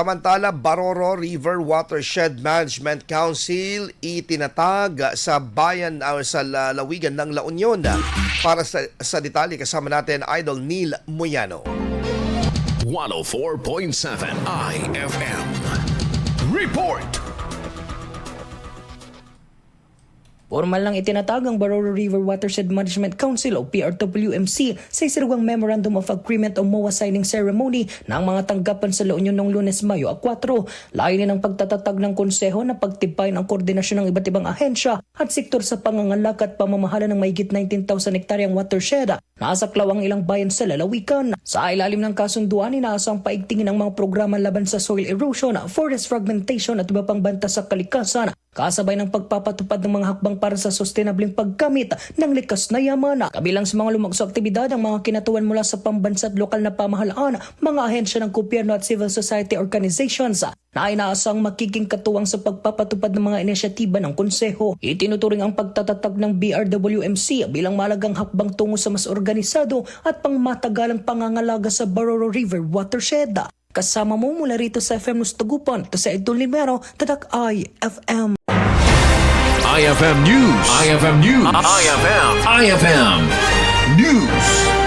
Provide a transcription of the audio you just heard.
Samantala, Baroro River Watershed Management Council itinatag sa bayan o sa lalawigan ng La Union. Para sa detalye, kasama natin Idol Neil Moyano. 104.7 IFM Report. Formal lang itinatag ang Baroro River Watershed Management Council o PRWMC sa isirugang Memorandum of Agreement o MOA signing ceremony ng mga tanggapan sa La Union noong Lunes, Mayo 4. Layunin ng pagtatatag ng konseho na pagtibayin ang koordinasyon ng iba't ibang ahensya at sektor sa pangangalak at pamamahala ng mahigit 19,000 hektaryang watershed. Nasaklaw ang ilang bayan sa lalawigan. Sa ilalim ng kasunduan, inaasang paigtingin ang mga programa laban sa soil erosion, forest fragmentation at iba pang banta sa kalikasan, kasabay ng pagpapatupad ng mga hakbang para sa sustainableng paggamit ng likas na yaman. Kabilang sa mga lumagso aktibidad ang mga kinatuan mula sa pambansa at lokal na pamahalaan, mga ahensya ng gobyerno at civil society organizations na inaasang magiging katuwang sa pagpapatupad ng mga inisyatiba ng konseho. Itinuturing ang pagtatatag ng BRWMC bilang malagang hakbang tungo sa mas organisado at pangmatagalang pangangalaga sa Baroro River Watershed. Kasama mo mula rito sa FM Nustagupan, ito sa Idol Limero, Tatak IFM. IFM News. IFM News. IFM News.